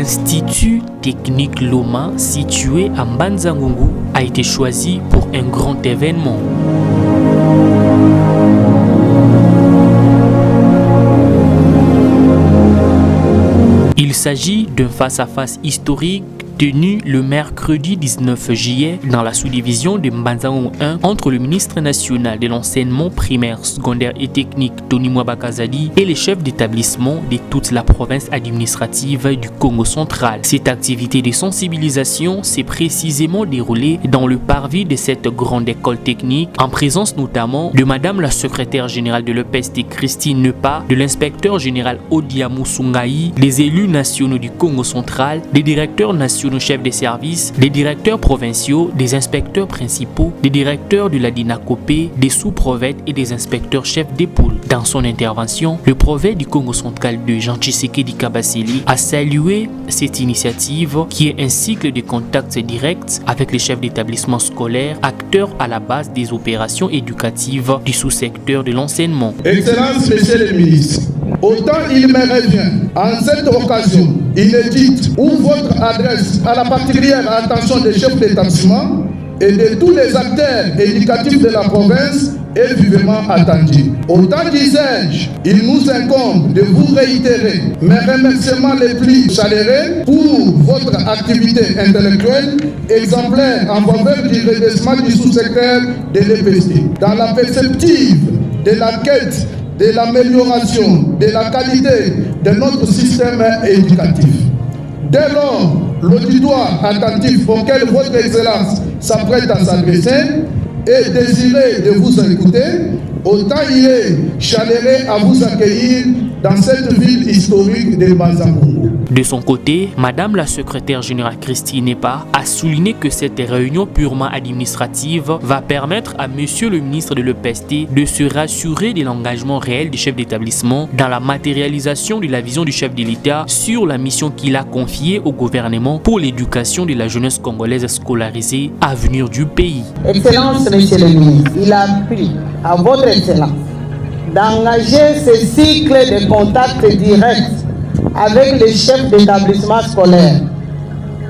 l'Institut technique Loma, situé à Mbanza-Ngungu, a été choisi pour un grand événement. Il s'agit d'un face-à-face historique tenu le mercredi 19 juillet dans la sous-division de Mbanza-Ngungu 1 entre le ministre national de l'enseignement primaire, secondaire et technique Tony Mwabakazali et les chefs d'établissement de toute la province administrative du Congo central. Cette activité de sensibilisation s'est précisément déroulée dans le parvis de cette grande école technique en présence notamment de Madame la secrétaire générale de l'EPST Christine Nepa, de l'inspecteur général Odiamou Sungaï, des élus nationaux du Congo central, des directeurs nationaux chefs des services, des directeurs provinciaux, des inspecteurs principaux, des directeurs de la DINACOPé, des sous-prophètes et des inspecteurs chefs des pôles. Dans son intervention, le prophète du Congo central de Jean Tshisekedi Kabasili a salué cette initiative qui est un cycle de contacts directs avec les chefs d'établissement scolaire, acteurs à la base des opérations éducatives du sous-secteur de l'enseignement. Excellences, messieurs les ministres, autant il me revient en cette occasion inédite où votre adresse à la particulière attention des chefs d'établissement et de tous les acteurs éducatifs de la province est vivement attendue. Autant disais-je, il nous incombe de vous réitérer mes remerciements les plus chaleureux pour votre activité intellectuelle exemplaire en faveur du redressement du sous-secteur de l'EPST, dans la perspective de la quête de l'amélioration de la qualité de notre système éducatif. Dès lors, l'auditoire attentif auquel votre Excellence s'apprête à s'adresser et désiré de vous écouter, autant il est chaleureux à vous accueillir dans cette ville historique de Mbanza-Ngungu. De son côté, Madame la secrétaire générale Christine Nepa a souligné que cette réunion purement administrative va permettre à Monsieur le ministre de l'EPST de se rassurer de l'engagement réel des chefs d'établissement dans la matérialisation de la vision du chef de l'État sur la mission qu'il a confiée au gouvernement pour l'éducation de la jeunesse congolaise scolarisée à venir du pays. Excellence, Monsieur le ministre, il a pris à votre Excellence d'engager ce cycle de contacts directs avec les chefs d'établissement scolaire,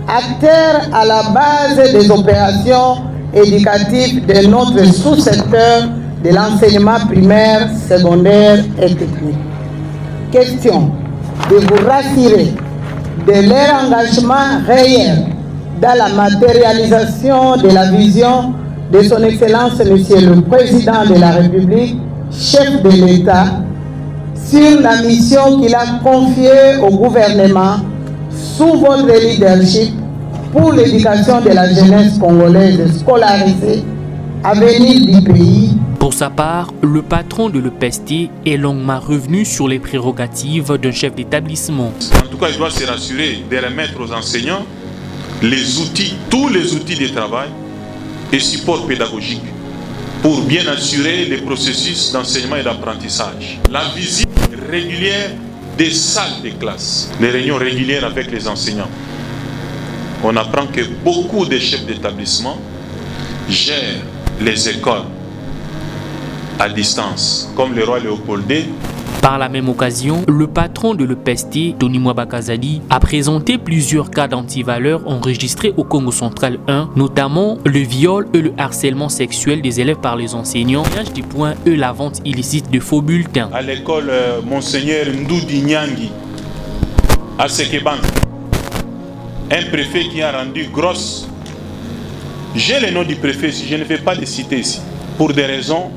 acteurs à la base des opérations éducatives de notre sous-secteur de l'enseignement primaire, secondaire et technique. Question de vous rassurer de leur engagement réel dans la matérialisation de la vision de son Excellence, Monsieur le Président de la République, chef de l'État, sur la mission qu'il a confiée au gouvernement sous votre leadership pour l'éducation de la jeunesse congolaise scolarisée à venir du pays. Pour sa part, le patron de l'EPST est longuement revenu sur les prérogatives d'un chef d'établissement. En tout cas, il doit se rassurer de remettre aux enseignants les outils, tous les outils de travail et support pédagogique pour bien assurer les processus d'enseignement et d'apprentissage. La visite régulière des salles de classe, les réunions régulières avec les enseignants. On apprend que beaucoup de chefs d'établissement gèrent les écoles à distance, comme le roi Léopold II. Par la même occasion, le patron de l'EPST, Tony Mwabakazali, a présenté plusieurs cas d'antivaleurs enregistrés au Congo central 1, notamment le viol et le harcèlement sexuel des élèves par les enseignants, du point et la vente illicite de faux bulletins. À l'école Monseigneur Ndoudi Nyangi, à Sekebanza, un préfet qui a rendu grosse. J'ai le nom du préfet ici, je ne vais pas le citer ici, pour des raisons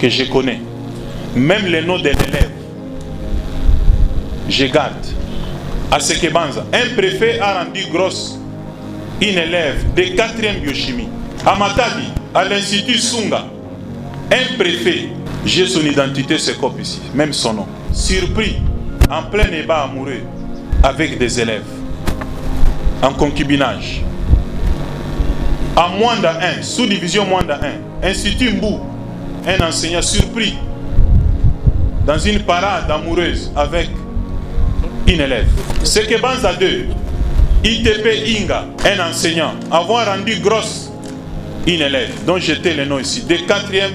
que je connais. Même le nom de l'élève, je garde. À Sekebanza, un préfet a rendu grosse une élève de 4e biochimie. À Matadi, à l'Institut Sunga, un préfet, j'ai son identité, ce cop ici, même son nom, surpris, en plein débat amoureux, avec des élèves, en concubinage. À Mwanda 1, sous-division Mwanda 1, Institut Mbou, un enseignant surpris, dans une parade amoureuse avec une élève. Sekebanza 2, ITP Inga, un enseignant, avoir rendu grosse une élève, dont j'étais le nom ici, de 4e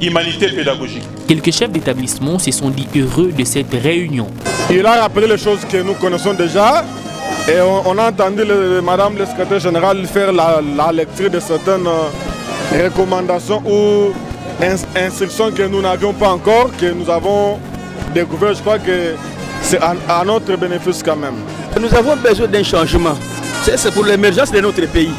humanité pédagogique. Quelques chefs d'établissement se sont dit heureux de cette réunion. Il a rappelé les choses que nous connaissons déjà, Et on a entendu Madame le secrétaire général faire la lecture de certaines recommandations ou instructions que nous n'avions pas encore, que nous avons découvert. Je crois que c'est à notre bénéfice quand même. Nous avons besoin d'un changement. C'est pour l'émergence de notre pays.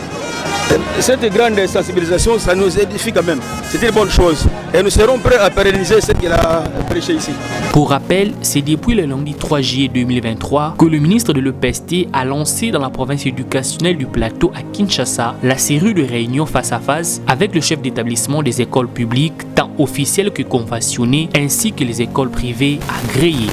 Cette grande sensibilisation, ça nous édifie quand même. C'est une bonne chose. Et nous serons prêts à pérenniser ce qu'il a prêché ici. Pour rappel, c'est depuis le lundi 3 juillet 2023 que le ministre de l'EPST a lancé dans la province éducationnelle du Plateau à Kinshasa la série de réunions face à face avec le chef d'établissement des écoles publiques, tant officielles que conventionnées, ainsi que les écoles privées agréées.